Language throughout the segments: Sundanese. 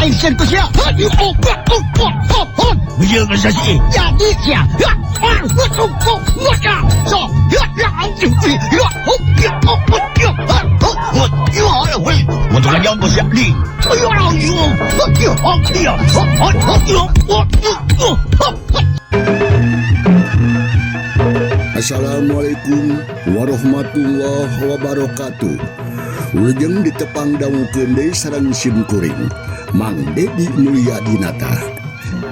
Aing sen ko siya. Bigyan ka siya siya. Jadi siya. So, untuk lagi apa siap ni? Assalamualaikum warahmatullahi wabarakatuh. Wilujeng ditepang dawukeun deui sareng simkuring Mang Dedi Mulyadinata.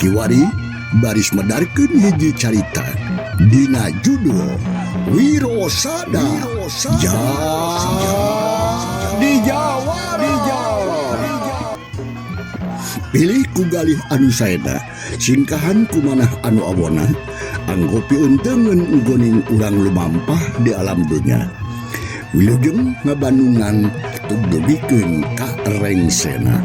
Kiwari baris medarkeun hiji carita dina judul Wirosada di Jawa. Pilih ku galih anu saena, singkahan kumanah anu awona, anggopi untengen ugoning urang lumampah di alam dunya. Wilujeng ngabandungan tug debikeun ka rengsena.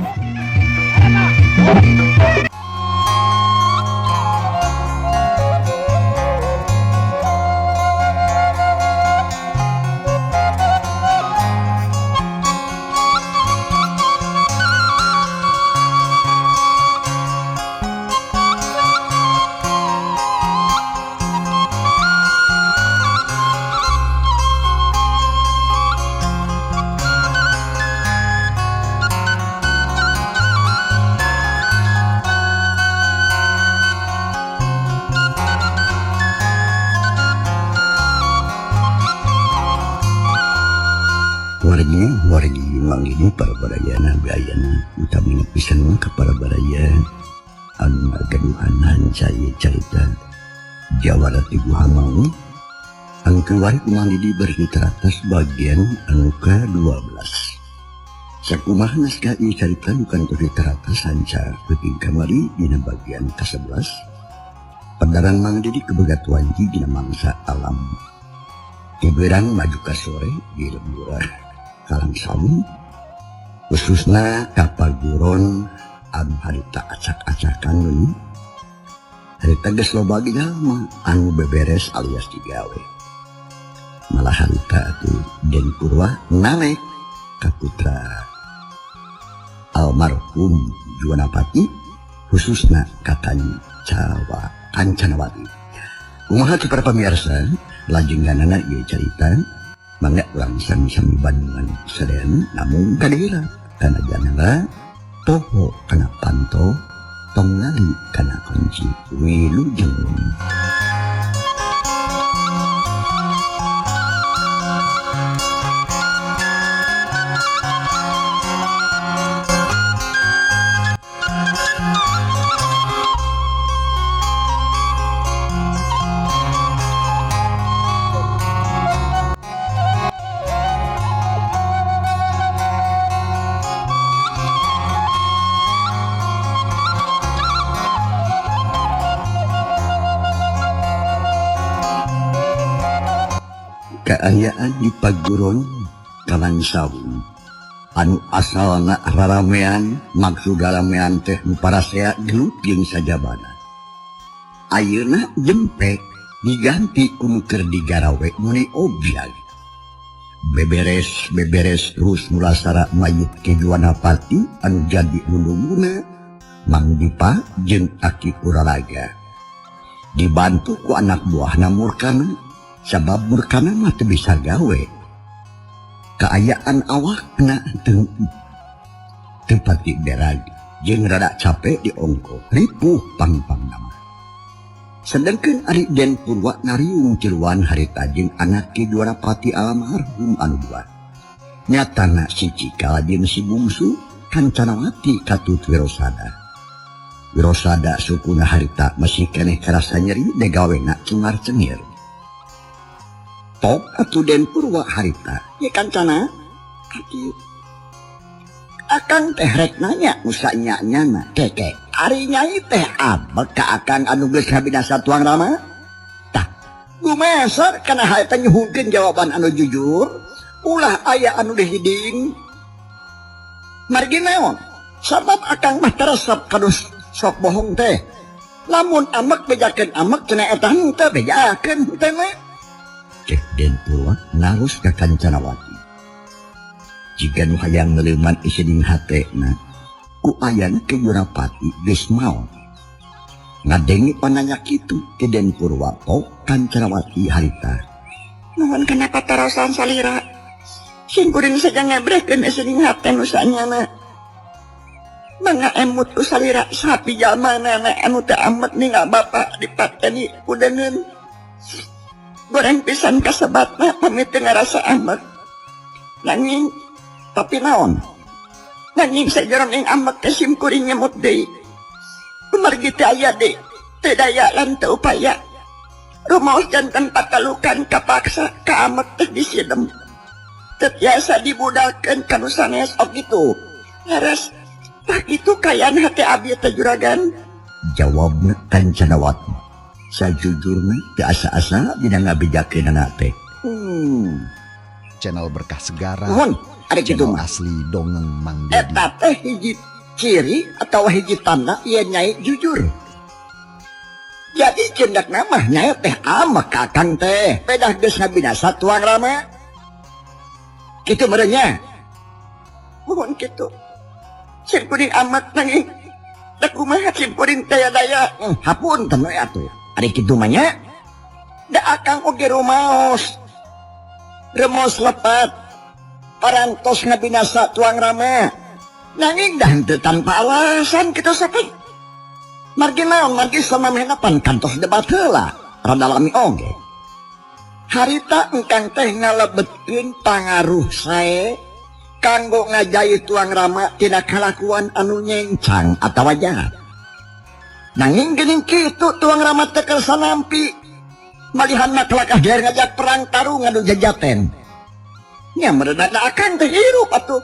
Wargi mangini para barayana biayana utami pisan ka para baraya anu ngagaduhan saya carita Jawara Tibu Hamau anu kewari kumandi diberi teratas bagian anu ke-12. Sakumaha naskah ieu carita bukan teu teratas sanca peuting kamari dina bagian ke-11. Pendaran Mang Dedi kebegatuan dina mangsa alam. Keberang maju ka sore di lembura kalang sami khususna kapaguron anu harita acak-acakan deui harita geus loba jalma anu beberes alias digawe malah harita atuh Den Purwa nalek ka putra almarhum Juwanapati khususna ka Kancanawati. Kumaha teu para pamirsa lajenganana ieu carita mangga urang sami-sami bandungan sadean namun kadira kana janala toho kana panto tong ngali kana kunci wilujeng. Kaayaan di paguron kalan sawung anu asalna raramean maksud raramean teh nu parasea gelut jeung sajabana. Ayeuna jempek diganti ku nu keur digarawe muni objek. Beberes terus nulasara mayit ke Juwanapati anu jadi lulungguna Mang Dipa jeung Aki Kuraraga. Dibantu ku anak buahna Murkana sabab Murkana mah teu bisa gawe. Kaayaan awakna teu pati berag jeung rada capek di ongko ripuh pang-pangna. Sedengkeun ari Den Purwa nariung ciluan harita jeung anak Ki Juwanapati almarhum anu dua. Nyatana si Cikal jeung si bungsu Kancanawati katut Wirosada. Wirosada sukuna harita masih keneh karasa nyeri degawena cengar-cengir. Tok atuh Den Purwa harita ye Kancana aki akang teh rek nanya musa nya-nyana keke ari nyai teh abek ka akang anu geus kabinasa tuang rama tah gumeser kana harita nyuhunkeun jawaban anu jujur ulah aya anu dihiding margi naon sabab akang mah teresep kadus sok bohong teh lamun amek bejakeun amek cenah eta henteu bejakeun teh mah cek Den Purwa ngarus ka Kancanawati. Jika nu hayang ngeleuman isi ding hatena, ku ayan ke Jurapati geus maot. Ngadengi pananya kitu ke Den Purwako Kancanawati harita. Nuhun kenapa tarasan salira? Sing kuring saja ngebrekeun sering haten usahanyana. Mangga emut ku salira sapi jamanana anu teu amet ninggal bapa dipateni ku deungeun. Goreng pisan kasebatna pamit teu ngarasa amet. Nanging tapi naon? Nanging sajeron ing amet teh sim kuring nyemut deui. Kumargi teh aya deui, teu daya lan teu upaya. Rumaos janten patalukan kapaksa ka amet teh disidem. Teu tiasa dibudalkeun kanu sanes ok kitu. Laras tak itu kayaan hati abdi teh juragan. Jawabna Kancanawati. Sajujurna teu asa-asa dina ngabejakeunana teh. Channel Berkah Segara. Nuhun, ari kitu Channel mah. asli dongeng Mang Dedi. Eta teh hiji ciri atau hiji tanda ieu nyai jujur. Jadi cendak nama nyai teh amak kakang teh. Pedah geus ngabinasa tuang rama. Kitu merenya. Mohon kitu. Sing kuring amat nanging da kumaha sing kuring teh daya. Hapunten we atuh. Ari kitu mah nya. Da akang oge rumaos. Remos lepat. Parantos ngabinasa tuang rama. Nanging dah teu tanpa alasan kitu saking. Margi naon margi samamehna pan kantos debat heula. Rada lami oge. Harita engkang teh ngalebetkeun pangaruh sae kanggo ngajahi tuang rama tina kalakuan anu nyencang atawa jahat. Nanging geuning kitu tuang rama teh keur sanampi. Malihanna kelakah daer ngajak perang tarung anu jajaten. Nya merenada akan teh hirup atuh.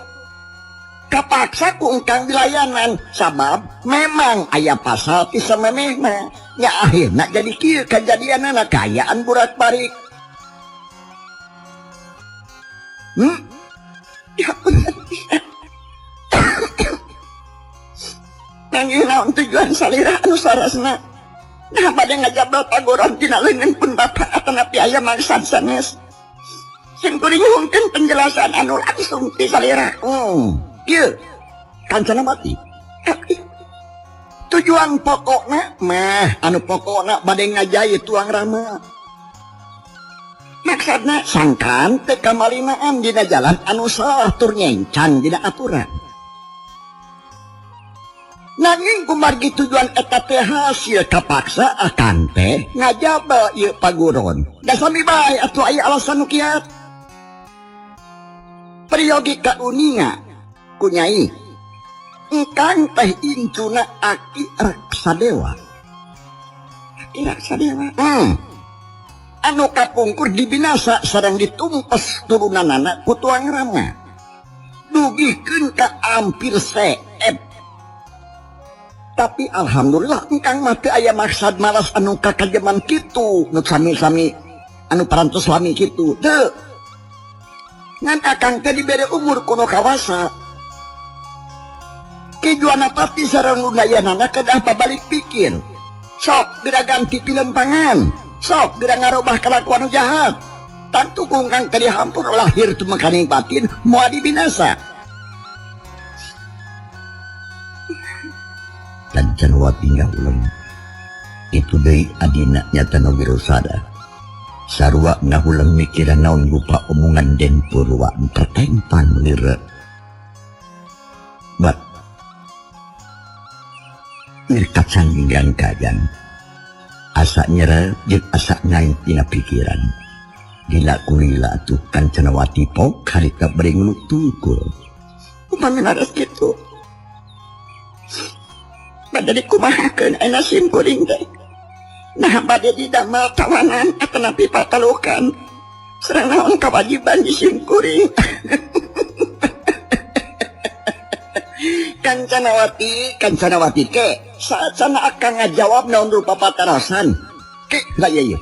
Kapaksa ku engkang dilayanan sabab memang aya pasal ti samemehna. Nya akhirna jadi kieu kajadianana kayaan burak-barik. Ya bener pisan. Nanging naon tujuan salira anu sarasna? Nah bade ngajabal pagoron tina leungeun pun bapa atanapi aya maksad sanes. Sing kuring nyuhunkeun penjelasan anu langsung ti salira. Kieu Kancanawati. Tujuan pokokna mah anu pokokna bade ngajahi tuang rama. Maksudna Sangkan teu kamalinaan dina jalan anu salah tur nyencang dina aturan. Nanging kumargi tujuan eta teh hasil kapaksa akan teh ngajabal ieu paguron. Da sami bae atuh aya alasan nu kiat. Priyogi kauninga ku nyai. Engkang teh incuna Aki Raksadewa. Aki Raksadewa. Anu kapungkur dibinasa sareng ditumpes turunanana ku tuang rama. Dugikeun ka ampir seep. Tapi alhamdulillah engkang mah teu aya maksad malas anu kakajeman kitu nu sami-sami anu parantos lami kitu. Teu. Ngan akang teh dibere umur kuno kawasa. Kijuana pati sareng lunayanana kedah pabalik pikir. Sok geura ganti pileun pangan. Sok geura ngarobah kalakuan jahat. Tantu kungkang tadi hampur lahir tu makaning batin moal dibinasa. Kancanawati ngahuleng. Itu deui adina nyata nu wirosada. Sarua ngahuleng mikiran naon rupa omongan Den Purwa tertempang lireuk. Bat mirkat sanggingan kajan. Asa nyere jeung asa naik tina pikiran. Lila kulila atuh Kancanawati pok harita beri ngunut tungkul. Upami laras kitu. Bade dikumahakeun aya sim kuring teh. Nah bade didamel tawanan atanapi patalukan. Sareng naon kawajiban di sim kuring. Kancanawati ke saat sana akan ngajawab naon rupa patarasan ke lah iya.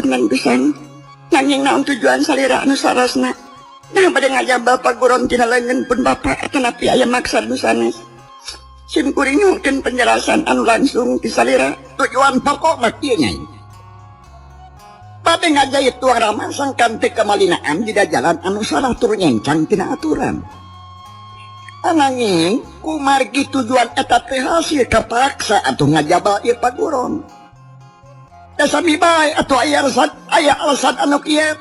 punten pisan. Nanging naon tujuan salira anu sarasna? Nah bade ngajabal paguron tina leungeun pun Bapak atanapi aya maksud nu sanes. Sim kuring nyuhkeun penjelasan anu langsung ti salira. Tujuan pokokna kieu nyai. Bade ngajait tuang rama sangkan teu kamalinaan di jalan anu salah tur nyencang tina aturan. Ananging kumargi tujuan eta teh hasil kapaksa atuh ngajabal ieu paguron. Da sami bae atuh aya alasan anu kieu.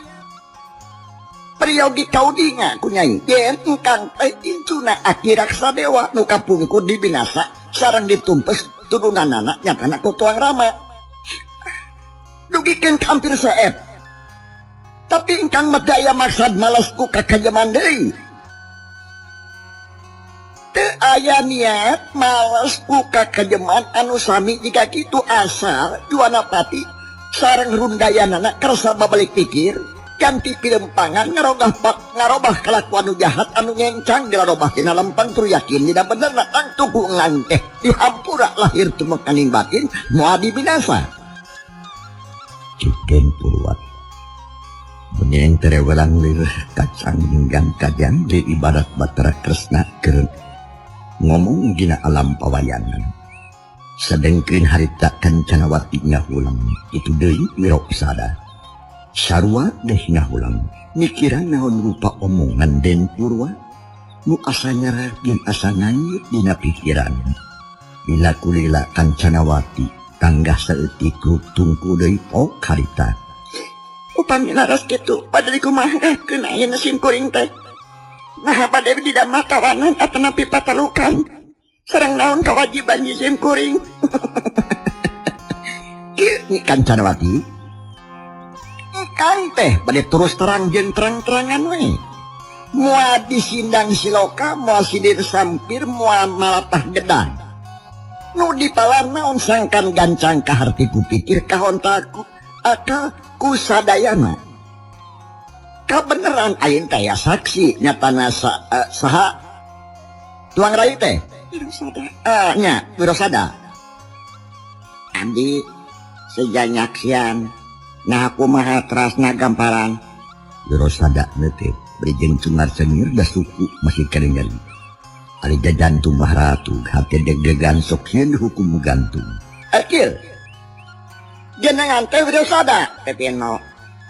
Priyogi kaudinga ku nyai yen engkang teh incuna aki raksa dewa nu kapungkur di binasa sareng ditumpes turunanana nyatana ku tuang rama. Dugikeun hampir saep. Tapi engkang mah aya maksud malasku ka kajaman deui. Teu aya niat malasku ka kajaman anu sami jika kitu asal juanapati sareng rundayanana kersa babalik pikir ganti pilempangan ngarobah kelakuan nu jahat anu nyencang dirobah tina lempeng tur yakin dina benerna tang tuku ngan teh dihampura lahir tumekaning batin moal dibinasa. Cikeun Purwa Menyeng terewelang lir kacang hinggang kajang di ibarat Batara Kresna keur ngomong dina alam pawayangan. Sedengkeun harita Kancanawati ngahulang itu deui Wirosada. Sarua deh ngahulang mikiran naon rupa omongan Den Purwa nu asa nyarah jeung asa nganyut dina pikiran. Bila kulila Kancanawati tanggah saeutik tungku deui pok harita. Upami laras kitu padahal kumaha keun ayeuna sim kuring teh. Nah bade di damel kawanan atanapi patalukan. Sareng naon kewajiban sim kuring. Kieu Kancanawati. Engkang teh bade terus terang jeung terang-terangan we. Moal disindang siloka, moal sidir sampir, moal malatah gedang. Nu dipalan naon sangkan gancang kaharti kupikir kahontaku akal kusadayana. Kabeneran ayeuna teh saksi nyatana saha tuang rai teh Wirosada. nya Wirosada. Abdi sejanyaksian nah kumaha trasna gamparan. Wirosada neuti beri jeung cungar sengir da suku masih keringeri. Ari jajantung maharatu hati deg-degan sok sieun hukum gantung. Akil jenengan teh Wirosada tepeno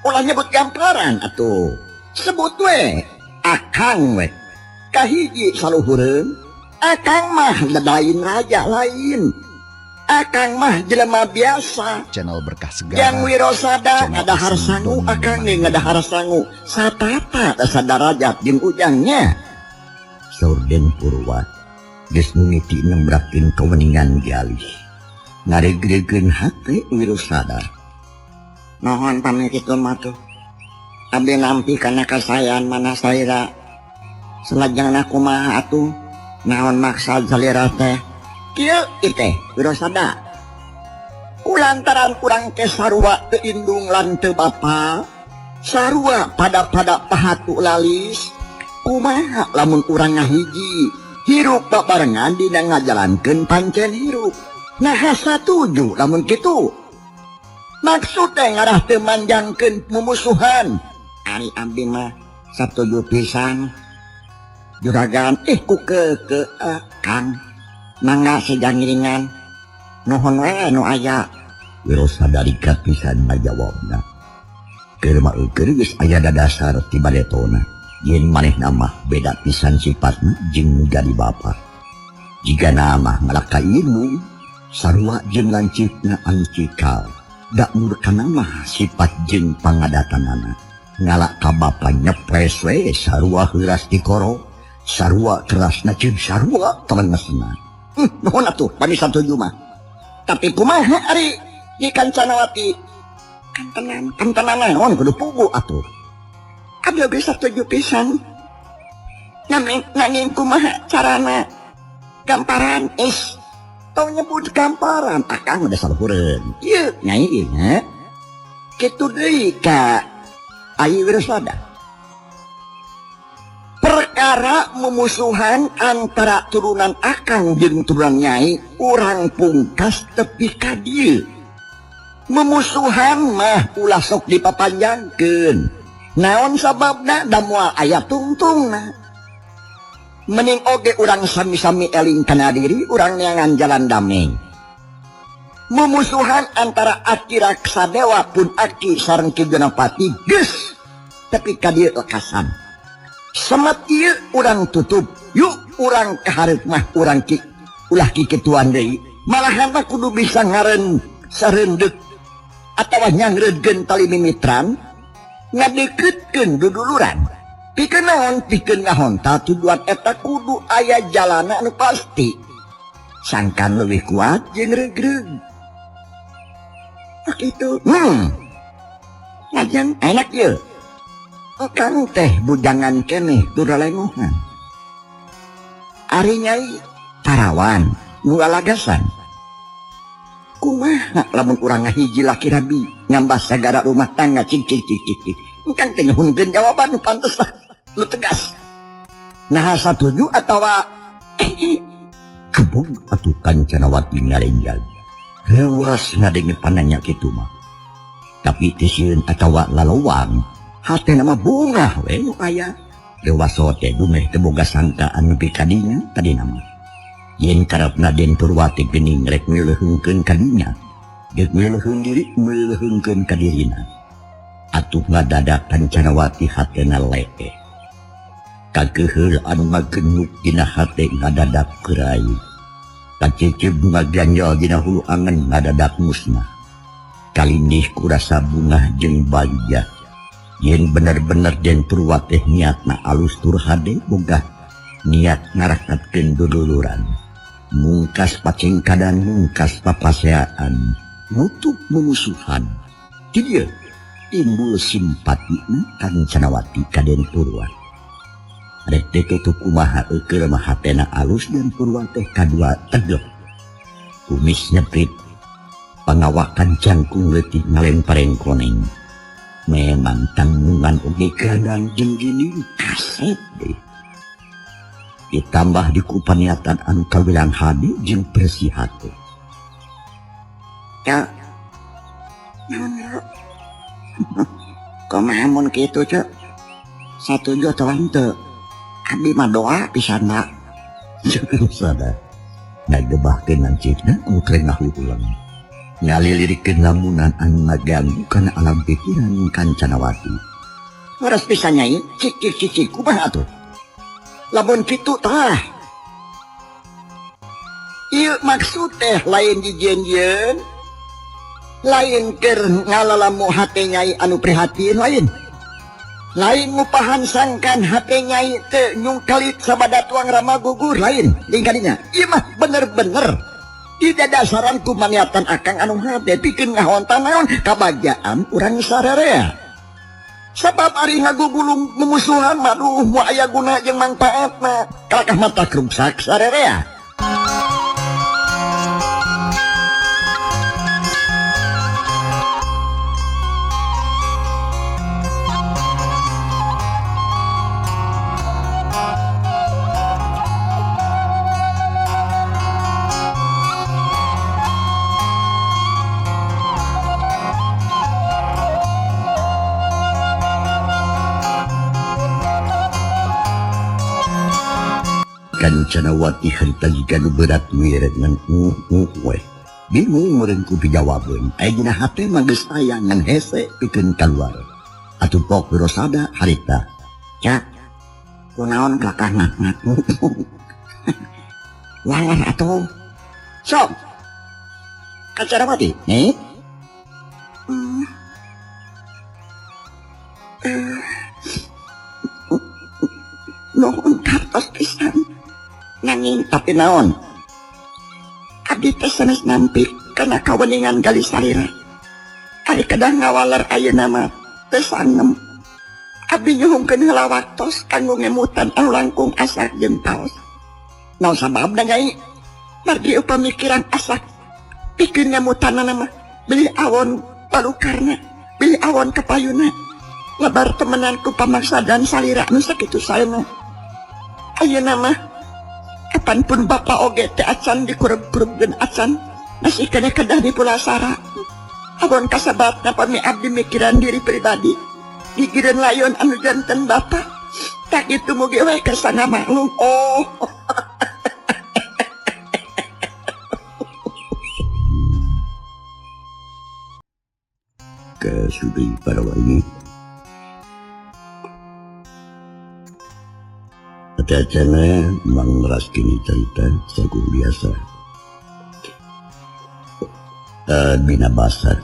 ulah nyebut gamparan atuh. Sebut we akang we. Kahiji saluhureun akang mah lain raja lain. Akang mah jelema biasa. Channel Berkah Segara. Yang Wirosada Channel ngadahar Iseng sangu Dongeng akang Mani. ge ngadahar sangu. Satata asa darajat jeung ujangnya. Saur Den Purwa geus ngiti nembrakeun kaweningan galih. Ngaregregeun hate Wirosada. Mohon pamikitun matuh. Abdi nampi kana kasayan mana salira. Selajengna kumaha atuh? Naon maksud salira teh? Kieu teh Wirosada. Kulantaran urang teh sarua teu indung lan teu bapa, sarua pada pahatu lalis. Kumaha lamun urang ngahiji hirup babarengan dina ngajalankeun pancen hirup. Nah satuju lamun kitu. Maksud teh ngarah teu manjangkeun mumusuhan. Ari abdi mah satuju pisan. Juragan ku ke Kang mangga sejangiringan. Nuhun we nu aya. Wirosada dikat pisan ngajawabna. Keur maeukeun geus aya dadasar ti baletona. Yen manehna mah beda pisan sifatna jeung jadi bapa. Jika nama ngalaka ilmu sarua jeung lancipna anu cikal. Da murkana mah sifat jeung pangadatanana. Ngalak ka bapa nyepres we sarua heuras di koro. Sarua kerasna jeung sarua temenesna. Nuhun atuh bani satuju mah. Tapi kumaha ari di Kancanawati? Kantenan Naon kudu pugu atuh. abdi oge satuju pisan. Nanging kumaha carana gamparan Tong nyebut gamparan akang udah saluhureun. Ieu nyai ieu nya. Kitu deui ka Ayi Wirosada. Perkara mumusuhan antara turunan akang jeung turunan nyai urang pungkas tepi ka dieu. Memusuhan mah ulah sok dipapanjangkeun. Naon sababna da moal aya tungtungna. Mending oge urang sami-sami eling kana diri, urang neangan jalan damai. Memusuhan antara Aki Raksadewa pun Aki sareng Ki Ganapati geus tapi ka dieu lekasan. Semet ieu urang tutup. Yuk urang kaharep mah urang ki ulah ki kituan deui. Malahan mah kudu bisa ngaren sareundeup atawa nyangreudkeun tali mimitran ngadeukeutkeun duduluran. Pikeun naon pikeun ngahonta tujuan eta kudu aya jalana anu pasti. Sangkan leuwih kuat jeung regreg. Kitu. Lajeng enak ye. Kang teh bujangan keneh duralenguhan. Ari nyai tarawan nu alagasan. Kumaha lamun urang ngahiji laki rabi ngambah sagara rumah tangga cik. Engkang teh nyuhunkeun jawaban nu pantes lu tegas. Nah satuju atawa kebog atuh Kancanawati ngalenjal. Lewas ngadenge pananya kitu mah. Tapi teh sieun atawa lalowang hatena mah bunga we nu aya. Dewasa teh dumeh teu boga sangkaan nepi ka dinya tadina mah. Yen karepna Den Purwati geuning rek ngeuleungkeun ka dinya, geus ngeuleung diri ngeuleungkeun ka dirina. Atuh ngadadak Kancanawati hatena lee. Kageheul anu ngagenyuk dina hate ngadadak kerai. Kacecep ngaganjal dina hulu angen ngadadak musnah. Kalindih kurasa bunga jeung bagja. Yen bener-bener Den Purwati niatna alus tur hade boga niat ngarakatkeun duduluran. Mungkas pacengkadan mungkas papaseaan nutup memusuhan. Ti dieu timbul simpatina Kancanawati ka Den Purwati. Rek teh kitu kumaha eukeul mah hatena alus Den Purwati kadua tegep. Kumis nyeprit pangawakan jangkung leutik ngalempareng koneng. Memang tanggungan oge kadang jeung gini kaset deh. Ditambah di kupaniatan anu kawilang hade jeung bersih hati. Ya. Kumaha mun kitu, Cek? Satuju atawa henteu? Abdi mah doa pisanna. Sada. Ngagebahkeun lancipna anu krengah ulang. Ngalilirikeun lamunan anu ngaganggu kana alam pikiran Kancanawati. Waras pisan nyai, cik kumaha atuh? Lamun kitu tah. Ieu maksud teh lain dijenjeun. Lain keur ngalalamu hate nyai anu prihatin lain. Lain ngupahan sangkan hate nyai teu nyungkalit sabada tuang rama gugur lain dingkadinya. Ieu mah bener-bener tidak dasaran ku maniatan akang anu hade pikeun ngahontan naon kabagjaan urang sarerea. Sabab ari ngagugulung memusuhan maduh moal aya guna jeung mangpaatna kalakah mata krungsak sarerea. Kancanawati hentagi berat mirip ngan we. Bingung meureun ku pijawabeun. Aya dina hate mah geus aya ngan hese pikeun kaluar. Atuh pok rosada harita. Cak. Kunaon kakak ngak-ngak. Walah atuh. Sok. Kancanawati, Nuhun kartos pisan. Nanging tapi naon? abdi teh sanes nampik kana kaweningan gali salira. Ari kedah ngawaler ayeuna mah teu sangem. Abdi nyuhungkeun heula waktos kanggo ngemutan anu langkung asak jeung paos. Naon sababna nyai? Margi pamikiran asak pikeun ngemutanana mah beli awon palukarna, beli awon kapayuna. Lebar temenan ku pamaksa dan salira nu sakitu saena. Ayeuna mah kapanpun bapa oge teh acan dikureb-kurebkeun acan masih kedah di pulasara. Abon kasabatna pami abdi mikiran diri pribadi. Gigireun layon anu janten bapak. Tak itu mugi wae kesana maklum. Oh. Kesudi pada ini. Hati-hatinya mangras kini cerita saku biasa. Bina basar.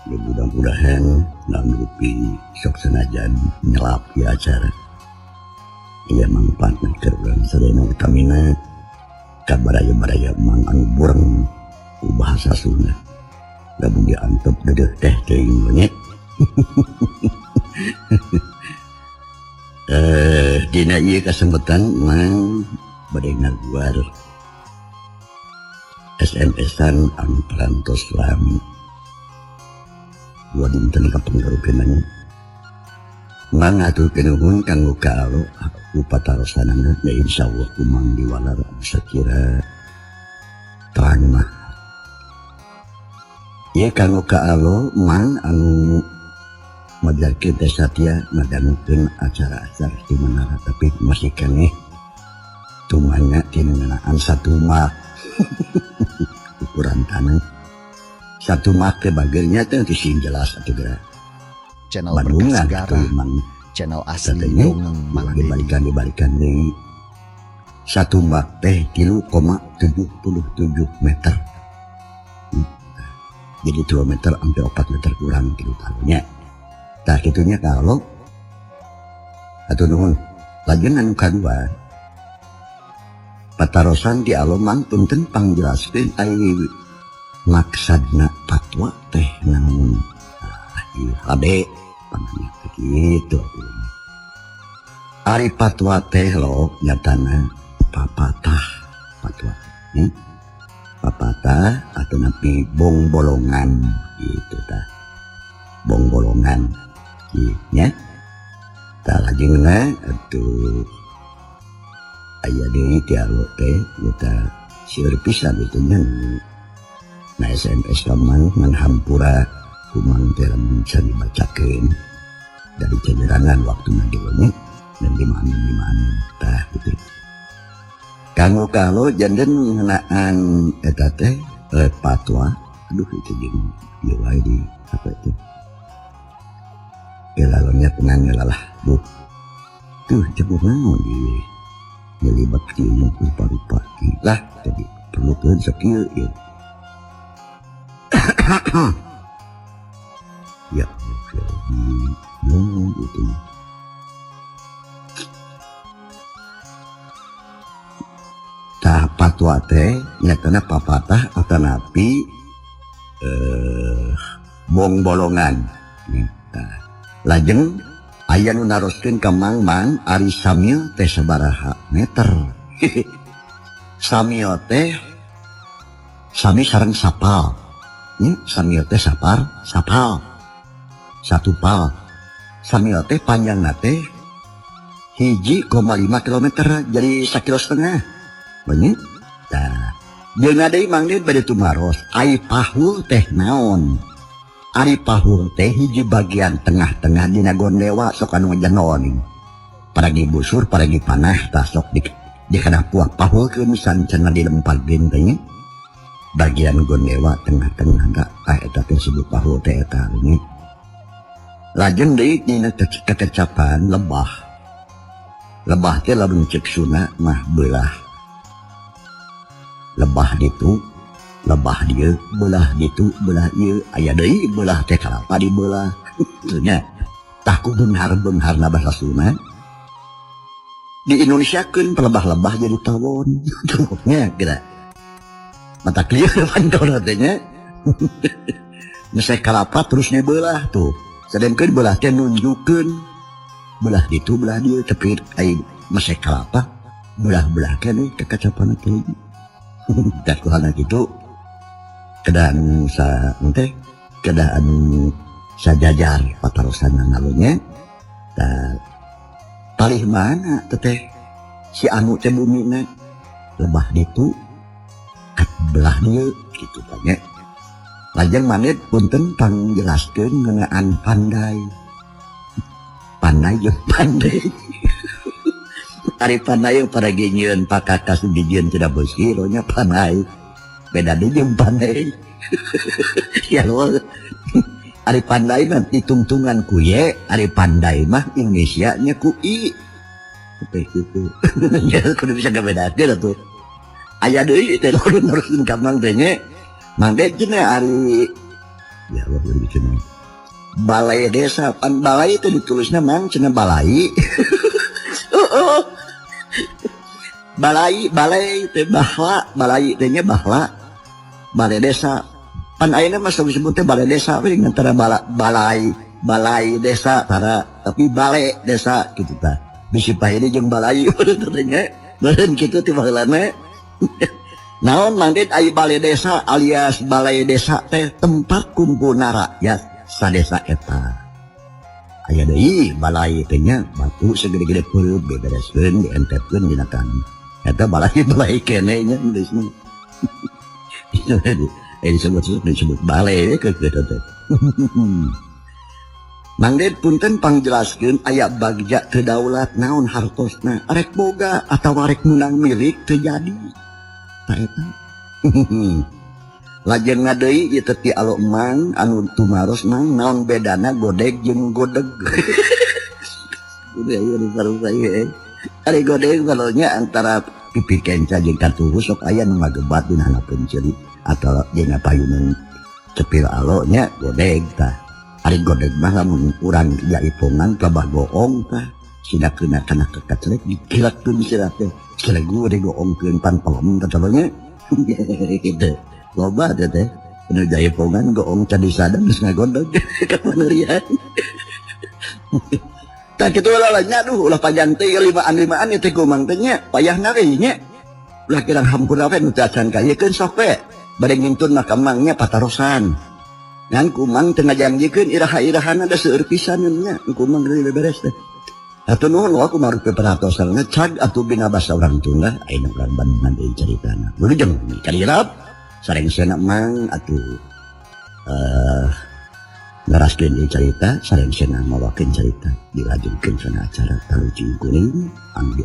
Mudah-mudahan nanggupi sok senajan nyelap di acara. Ia manfaat kerban sedena utamina kabaraya-baraya mang anu bureng bahasa Sunda. Lamun diantep dedeh teh teuing monyet. Dina ieu kesempatan mang bade ngaguar SMS-an anu parantos lami. Buat dinten kapenggarukeunana. Mang aturkeun nuhun kanggo kaalo upatarosanana ya insyaallah kumang diwalar sakira terang mah. Ieu kanggo kaalo mang anu majarkeun teh satya ngadangukeun acara-acara di menara tapi masih keneh tumanya tina ngeunaan satu mak. Ukuran tanah satu mak teh bagelnya teh sing jelas atuh geura. Channel Bandungan Berkah atuh Segara, mang channel asli katanya Dongeng Mang Dedi. dibalikan deui. Satu mak teh 3,77 meter. Jadi 2 meter sampai 4 meter kurang gitu tahunya. Tah kitunya kalau atuh nuhun lajeun anu kadua patarosan di alomang punten pangjelaskeun ai maksadna fatwa teh namun ieu hade panganya kitu atuh. Ari fatwa teh lo nyatana papatah fatwa. Papatah atau napi bong bolongan gitu tah. Bong bolongan nya. Tah lajengeuna atuh aya deui ti alo teh eta seueur pisan itu nya. Nah SMS kamang ngan hampura kumang teh lamun can dibacakeun dari cenderangan waktu nageuna dan dimana tah gitu. Kanggo kalau janten ngeunaan eta teh fatwa aduh itu jeung ieu wae di apa itu kelalonya tenang ngelalah bu tuh cepet naon di nyelibat kieu rupa-rupa lah jadi perlu keun sakieu ieu. Ya gitu. Tah fatwa teh nyatana papatah atanapi bong bolongan. Tah lajeng aya nu naroskeun ka mang ari samil teh sabaraha meter. Samil teh sami sareng sapal. Samil teh sapal. Satu pal. Samil teh panjangna teh 1,5 kilometer jadi 1,5 kilo. Banyak. Nah, dia ngadai mang dia bade tumaros. Ai pahul teh naon? Ari pahul teh hiji bagian tengah-tengah dina gondewa sok anu ngajanon. Paragi busur, paragi panah tah sok di kana puak pahulkeun sancan dilempalkeun teh. Bagian gondewa tengah-tengah eta teh disebut pahul teh eta ini. Lajeng deui dina kekecapan lebah. Lebah teh lamun cek suna mah beulah. Lebah ditu, lebah dieu, belah ditu, belah ieu, aya deui belah teh kalapa dibelah. Nya tah ku beunghar-beunghar bahasa Sunda. Di Indonesiakeun pelebah-lebah jadi tawon. Nya geura. Mata clear pandor teh nya. Nese kalapa terus belah tuh. Sedengkeun belah teh nunjukkeun belah ditu, belah dieu tapi ai mese kalapa belah-belah keneh kekacapan teh. Dan kuhana gitu keadaan sa teh keadaan sajajar patarosan ngalunya tah palih mana teh si anu teh bumina lebah ditu kat belah dieu kitu tanya Lajeng maneh punten pangjelaskeun ngeunaan pandai. Pandai jeung pandai. Ari pandai yang para genyieun pakakas dijieun tidak beusi nya pandai. Beda deui jeung pandai. Ya lo. Ari pandai mah ditungtungan ku ye, ari pandai mah Indonesia nya ku i. Teh kitu. Ya kudu bisa ngabedakeun atuh. Aya deui teh lurus-luruskeun ka mang teh nya. Mangde cenah ari ya Allah yang cenah. Balai desa pan balai itu ditulisna mang cenah balai. Balai teh bahwa balai teh nya bahwa balai desa pan ayeuna mah disebut teh balai desa we antara balai desa tara tapi balai desa kitu tah bisi paheuna jeung balai teh nya beureun kitu ti baheulana. Naon mangde aya balai desa alias balai desa teh tempat kumpulna rakyat sadesa eta. Aya deui balai teh nya batu segede-gede peureup bebereskeun dientepkeun dina kana. Eta balai kene nya nulisna. Disebut balai ke kitu teh. Mangde punten pangjelaskeun aya bagja teu daulat naon hartosna arek boga atawa arek menang milik teu jadi. Ta eta. Lajeng deui ieu teh ti alo emang anu tumaros mang naon bedana godeg jeung godeg. Udah ieu disaru saya. Ari godeg balonya antara pipi kenca jeung katuhus sok aya nu ngagebat dina hanapeun ceurik atau jeung payunan cepil alo nya godeg tah. Ari godeg mah lamun urang jaipongan kabah goong tah. Sidakeuna kana kekaclek dikilatkeun sirat teh. Selegu de goongkeun pan pelem tah nya. Gitu. Loba teh anu jaipongan goong cadi sadang geus ngagodeg ka paneurian. Tah kitu lalanya aduh ulah panjang teh limaan teh kumang teh nya payahna we nya. Ulah kirang hampura we nu teu acan kayekeun sok we. Bade ngintun mah kamangnya patarosan. Ngan kumang teu ngajanjikeun iraha-irahana da seueur pisan nya kumang geus beberes teh. Atuh nuhun aku marupe perhatosan ngecag atuh bina basa urang Tunda ayeuna urang Bandungan deui caritana. Wilujeng kalirap sareng seuna mang atuh ngaraskeun ieu carita sareng seuna mawakeun carita dilajengkeun kana acara Tarucing Kuring anu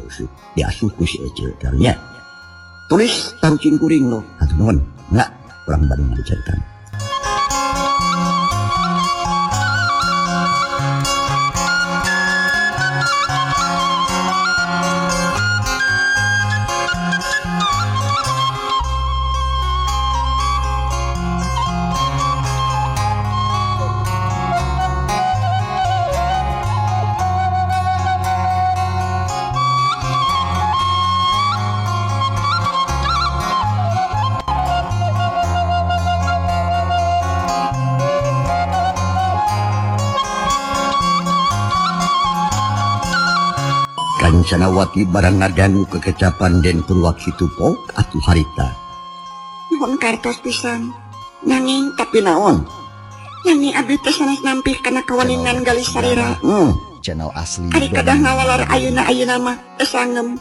diasuh ku si Ece nya. Tulis Tarucing Kuring lo atuh nuhun enggak urang Bandungan caritana. Sanawati barang ngadanu kekecapan Den Purwakitu Pok atuh harita. Nuhun kartos pisan. Nanging Tapi naon? nyanyi abdi teh sanes nampih kana kawaningan gali sarira. Channel asli Ari kadah ngawalar ayeuna mah teu sangem.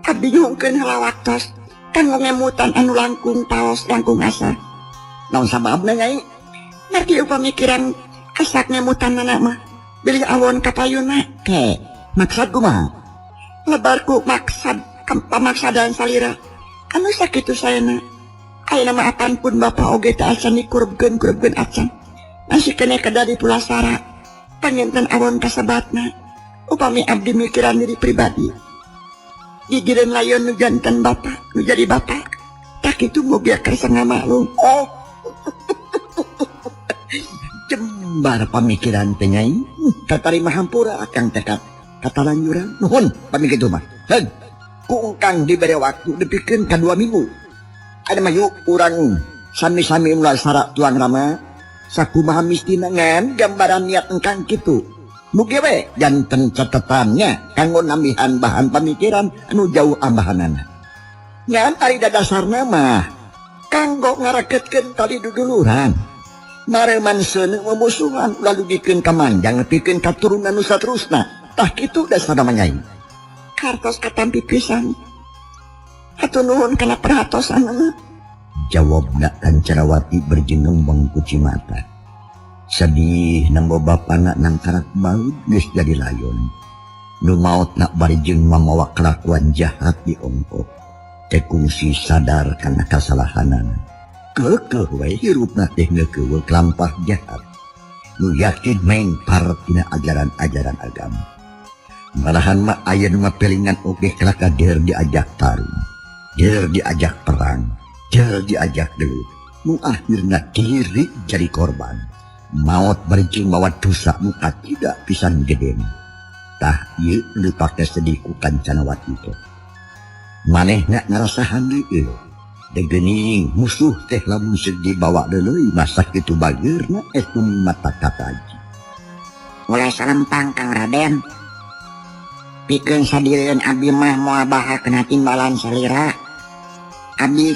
Abdi nyuhungkeun heula waktos kanggo ngemutan anu langkung taos langkung asa. Naon sababna nyai? Margi upamikiran asak ngemutan anak mah bilih awon ka payuna. Ke maksud kumaha? Lebarku pamaksadan salira anu sakitu sayana ayeuna mah apanpun bapa oge teu acan dikurubkeun acan masih kene kada di pulasara panginten awon kasabatna upami abdi mikiran diri pribadi gigireun layon nu janten bapa nu jadi bapa tak kitu mugia karsa ngamaklum. Jembar pamikiran teh nyai katarima hampura akang tekad kata lanjuran nuhun pamik itu mah heg ku engkang diberi waktu dipikeun ka 2 minggu ada mah yuk urang sami-sami ulah sara tuang rama sakumaha mistina ngan gambaran niat engkang kitu mugi we janten catetannya kanggo nambihan bahan pamikiran anu jauh ambahanana ngan ari dadasarna mah kanggo ngaragetkeun tali duduluran mareman seuneu memusuhan ulah dugikeun ka manjang nepikeun katurunan nu saterusna. Tah kitu dasar namanya. Kartos katampi pisan. Atuh nuhun kana perhatosan. Jawab nak Kancanawati berjeneng bangkuci mata. Sedih nang bapak nak nang karak baut geus jadi layon. Nu maot nak barijeng mamawa kelakuan jahat di ongko. Tekungsi sadar karena kesalahanan. Kekeh we hirupna teh ngeukeul kelampah jahat. Nu yakin mengpar tina ajaran-ajaran agama. Malahan mah aya nu pelingan oge kelaka der diajak tarung, der diajak perang, der diajak deui. Nu akhirna diri jadi korban. Maot barijeng mawa dosa nu tidak pisan gede. Tah ieu dipake sedih ku Kancanawati teh. Manehna ngarasahan deui. Degening musuh teh lamun sedih bawa deuleuy masa kitu bageurna itu mata kataji. Mulai salempang Kang Raden. Pikeun sadirian abdi mah moal bahakeun timbalan salira. Abdi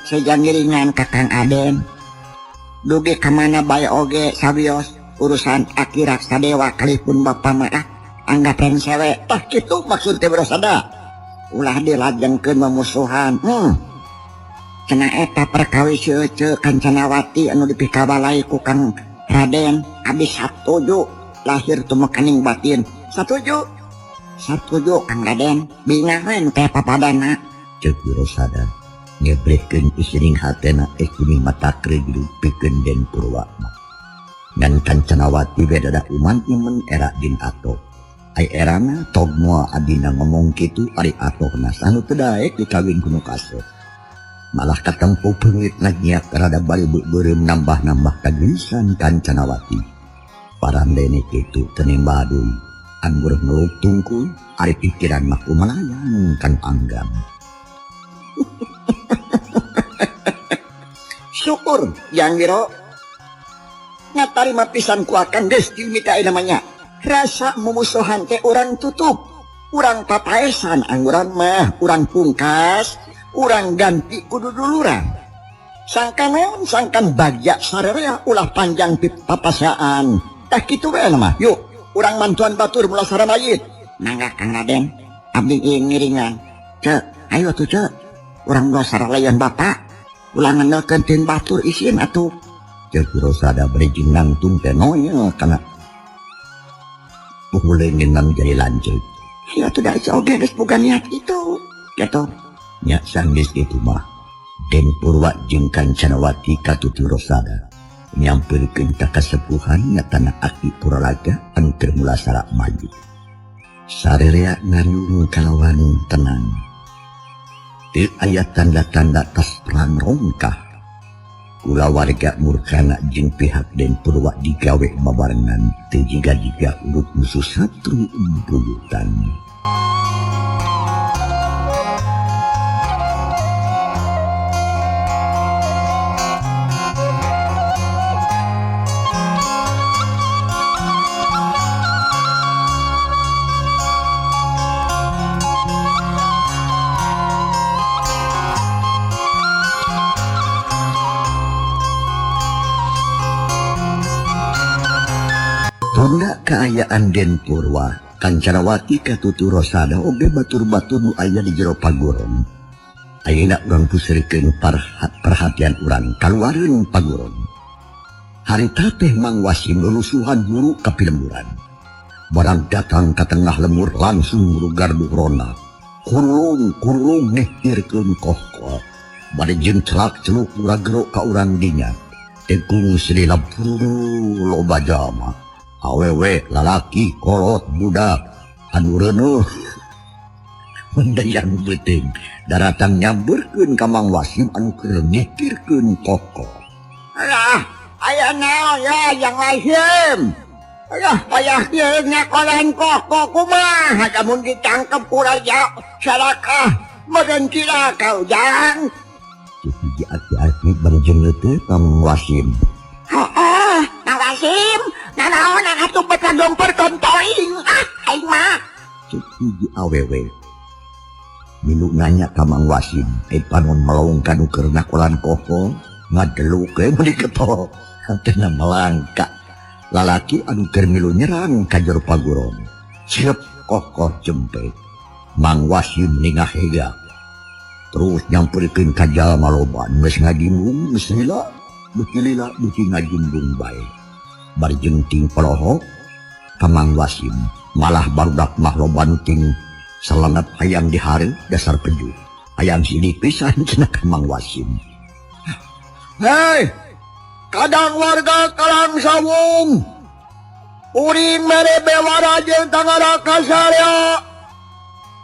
sejangiringan ka Kang Aden. Dugi kamana bae oge sawios urusan akhirat sadewa kalipun bapa mah anggapan sewe. Tah kitu maksud teh Brosada. Ulah dilajengkeun memusuhan. Cenah eta perkawis seuceu Kancanawati anu dipikabalai ku Kang Raden. Abdi satuju lahir tumekaning batin. Satuju Kang Raden. Bingahan teh papadana. Ceuk Brosada ngebrehkeun isring hatena kuning mata kreugilu pikeun Den Purwa. Ngan Kancanawati beda uman iman era din ato. Ai erana tog moal adina ngomong kitu ari atohna anu teu daek dikawin ku nu kasep. Malah katempo peungit ngiat rada bari beureum nambah-nambah kageulisan Kancanawati. Parandene kitu teu nimba deui. Anggur ngeluk tungkul ari pikiran mah kumalayang kan anggam. Syukur Yang Wiro. Ngatarima pisan ku akan geus dimita namanya. Rasa mumusuhan teh urang tutup. Urang papaesan angguran mah urang pungkas, urang ganti kudu duluran. Sangkan bagja sararea ulah panjang papasaan. Tah kitu we mah. Yuk, urang mantuan batur mula saramayit. Mangga Kang Raden, abdi ngiringan. Cek, ayo tuh cek. Urang do saralayan bapak. Ulah ngendelkeun tin batur isin atuh. Ceuk Brosada berijing nangtung teh nonya kana mulai nginang jadi lanjut. Ya tuh dari oge geus boga niat itu. Gitu. Nya sanggeus kitu mah Den Purwa jeung Kancanawati katutu Brosada nyampeurkeun ka kasepuhan nyatana Aki Puralaga anu keur mula sarak maju. Sarerea ngariung kalawan tenang. Teu aya tanda-tanda tas perang rongkah. Kula warga murkana jeung pihak Den Purwa digawe babarengan teu jiga-jiga urut musuh satru buyutan. Tunda kaayaan Den Purwa, Kancanawati katutu Brosada oge batur-batur nu aya di jero paguron. Ayeuna urang puseurekeun perhatian urang kaluareun paguron. Harita teh Mang Wasim lulusuhan buru ka pilemburan. Barang datang ka tengah lemur langsung rugardu ronda. Kurung nehtirkeun kohkoh. Bade jeung celak-celuk uragero ka urang dinya. Tekung selila buru loba jama. Awewe lalaki kolot budak anu reuneuh mendayang beuteung daratang nyambeurkeun ka Mang Wasim anu keur ngikirkeun kokoh. Alah, aya naon ya Yang Wasim? Alah, payah ieu ngakolan kokoh kumaha lamun ditangkep ku raja Salakah meureun kira ka ujang. Hiji aki-aki barejeng teh ka Mang Wasim. Heeh, Mang Wasim, nanaon atuh betadong pertontoing. Aing mah. Hiji awewe. Milu nanya ka Mang Wasim, panon melong kanu keur nakolan kokoh, ngadeluk ke mun diketok. Hantena melangka. Lalaki anu keur milu nyerang ka jero paguron. Siep kokoh jempe. Mang Wasim ningah hega. terus nyamperkeun ka jalma loban geus ngajimbung geus lila beuki ngajimbung bae bari jeung pelohok ka Mang Wasim malah barudak mah loban ting salangat hayang dihareup dasar peju hayang sidik pisan cenah ka Mang Wasim. Hei, kadang warga Kalang Sawung, uring mere bewara jeung tangara kasarya,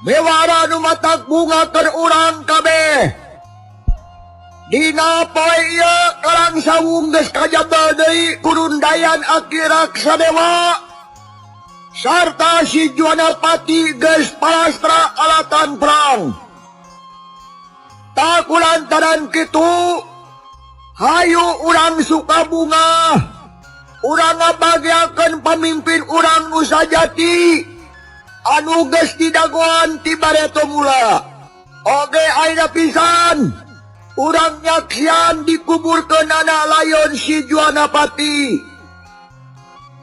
bewara nu matak bunga keur urang kabeh. Dina poe ieu Kalang Sawung geus kajabal deui kurundayan Akirak Sadewa, sarta si Juanapati geus palastra alatan perang. Tak kulantaran kitu, hayu urang Sukabunga, urang ngabagiakeun pamimpin urang nu sajati anu geus didagoan ti Bareto Mula. Oge ayeuna pisan urang nyaksian dikuburkeun anak layon si Juanapati.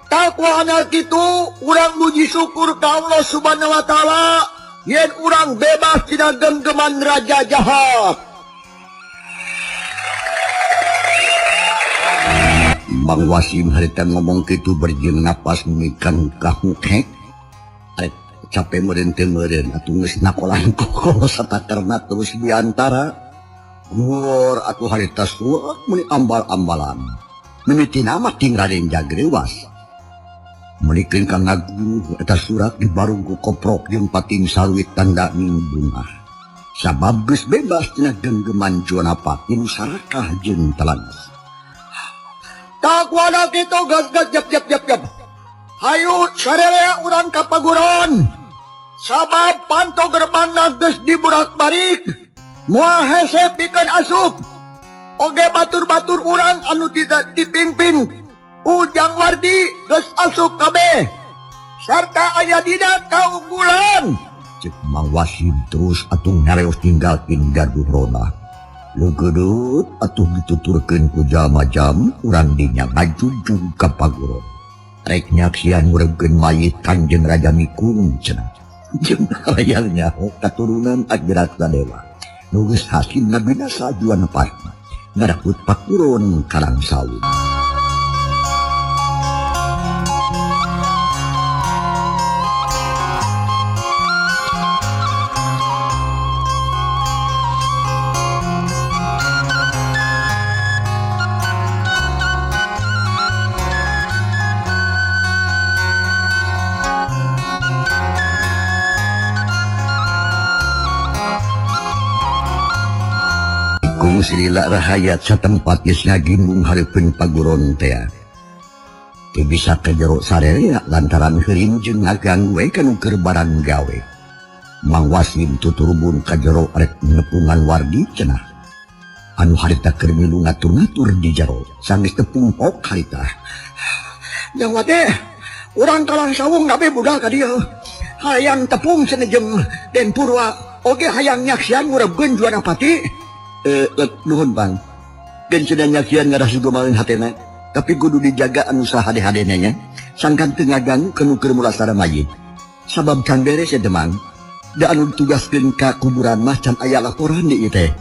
Takwahna kitu urang muji syukur ka Allah Subhanahu wa taala yen urang bebas tina genggeman raja jahat. Mang Wasim harita ngomong kitu berjeung napas mikan kahukek. Arek capek meureun teu meureun atuh geus nakolan kokol satakerna terus diantara. Ngor atuh harita suak meni ambal-ambalan. Mimitina mah ting Raden Jagrewas. Mulikeun ka Ngagu eta surat dibarung ku koprok jeung pating saluit tanda bunga. Sabab geus bebas tina genggeman Juanapati nu sarakah jeung talagus. Takwana kitu geus jep. Hayu sarelea urang ka paguron. Sabab panto gerbangna geus diburak-barik. Moal hese pikeun asup. Oge batur-batur urang anu tidak dipimpin Ujang Wardi geus asup kabeh. Sarta aya dina kaunggulan. Cek Mang Wasim terus atuh ngareos tinggalkeun gaduh roda. Legedeut atuh dituturkeun ku jalma-jalma urang dinya ngajujung ka paguron. Rek nyaksian ngureupkeun mayit Kanjeng Raja Mikung cenah. Jeung hayang nyaho katurunan Akirak Sadewa. Nu geus hasilna binasa Juanapati. Ngarakut pakuron Kalang Sawung. Kung silila rahayat sa tempat geus ngagimbung hareupeun paguron teh. Teu bisa ka jero sararea lantaran heuring jeung ngaganggu we kanu keur barang gawe. Mang Wasim tuturbun ka jero arek nepungan Wardi cenah. Anu harita keur milu ngatur-ngatur di jero sanggeus tepung pok harita. Nyawa teh urang Kalang Sawung gabe budal ka dieu. Hayang tepung sanejem Den Purwa oge hayang nyaksian ngureupkeun Juanapati. Nuhun Bang. Gen sudah nyaksian ngarasi gomalin hatena, tapi kudu dijaga anu sahade-hadena nya. Sangkan teu ngaganggu kanu keur mulasara mayit. Sabab can beres ya Demang. Da anu ditugaskeun ka kuburan mah can aya laporan di ieu teh.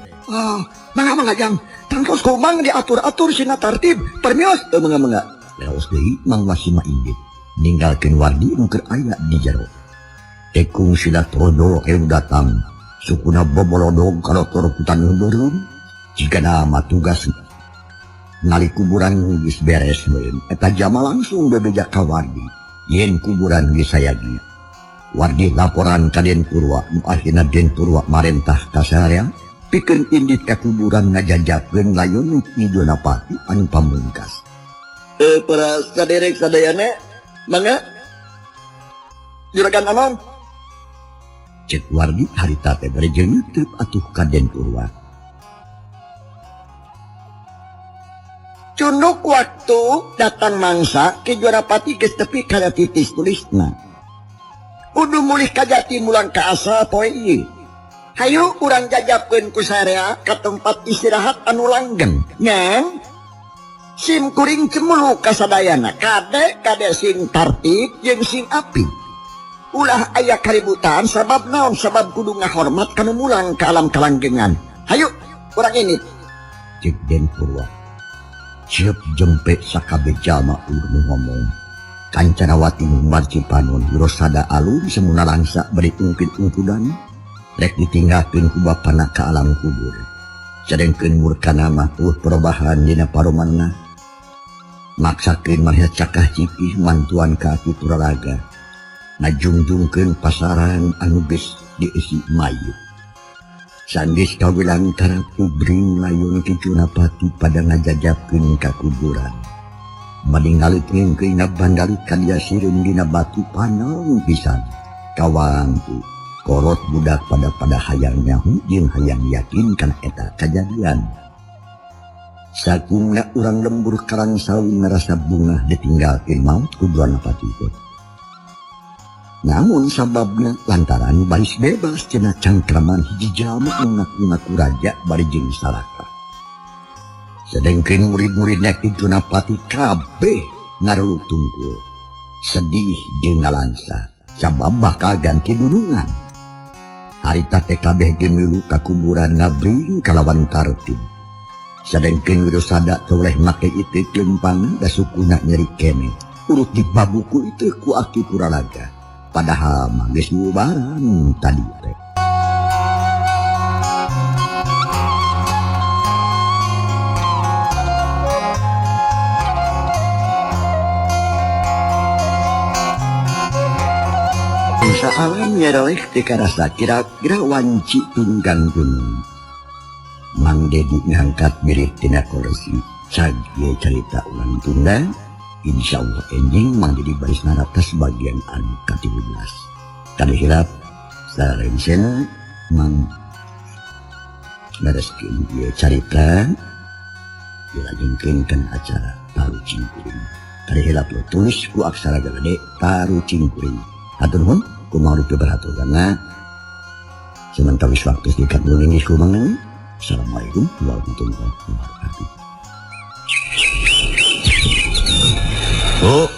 Mangga Jang. Tangtos kumang diatur-atur sina tartib. Permios. Mangga. Laos deui Mang Wasim inggit. Ninggalkeun Wardi nu keur aya di jero. Tekung sila trodol yang datang. Sukuna bobolodog kalotor putan heureum jika nama tugas ngali kuburan geus beres meureun eta jama langsung bebeja ka Wardi yen kuburan geus sayagi. Wardi laporan ka Den Purwa nu akhirna Den Purwa marentah ka sararea pikeun indit ka kuburan ngajajakeun layon Nyi Juanapati anu pamungkas. Para saderek sadayana mangga juragan Anom. Cek Wardi harita teh bari jeung neuteub atuh ka Den Purwa. Cunduk waktu datang mangsa ke Juanapati geus tepi kana titis tulisna. Kudu mulih ka Jati mulang ka asal poe ieu. Hayu urang jajabkeun ku sarea ka tempat istirahat anu langgeng. Nyang sim kuring cemulu ka sadayana kade sing tartib jeung sing api. ulah aya kaributan sabab naon sabab kudu ngahormat kanu mulang ke alam kalanggengan. Hayu urang ini cek Den Purwa. Siap jempe sakabe jalma urang ngomong. Kancanawati numbar Cipanon Rosada alun semuna langsa beri ungkit-ungkudan rek ditinggalkeun ku bapana ka alam kubur. Sadengkeun murkana mah perubahan dina paromanna. Maksakeun malihat cakah cipih mantuan ka Putraraga. Najungjungkeun pasaran anu geus diisi mayu. Sanggeus kawilang tara kubring layun kicuna pati pada ngajajabkeun ka kuburan. Maningali pengkeuna bandari kadia sireun dina batu panang pisan. Kawantu korot budak pada hayang nyahu jeung hayang yakin kana eta kajadian. Sakungna urang lembur karang sawi ngarasa bunga ditinggalkeun maut kuburan pati teh. Namun sababna lantaran baris bebas cenah cangkraman hiji jalma ngaku-ngaku raja bari jeung salaka. Sedengkeun murid-muridna Kiduna Pati kabeh ngareluk tungkul. Sedih jeung ngalansa sabab bakal ganti dunungan. Harita teh kabeh gemilu ka kuburan ngabring kalawan tartib. Sedengkeun Wirosada toleh make itu kelempang da sukuna nyeri kene. Urut dibabuku itu ku Aki Puralaga. Padahal mah geus bubaran tadi teh. Saalam nyareleh teu karasa kira-kira wanci tunggang gunung. Mang Dedi ngangkat mirih tina kursi. Sagia cerita ulang tunda. Insyaallah enjing Mang Dedi baris narata sebagian anu ke-13. Kali hilap sarencena Mang bereskeun ieu carita dilanjutkeun kana acara Taru Cingkuring. Kali hilap lo tulis ku aksara gede Taru Cingkuring. Hatur nuhun kumaha keberhatoranna. Sementawis waktu sedikit nuling ku mangan. Assalamualaikum warahmatullahi wabarakatuh. Bu,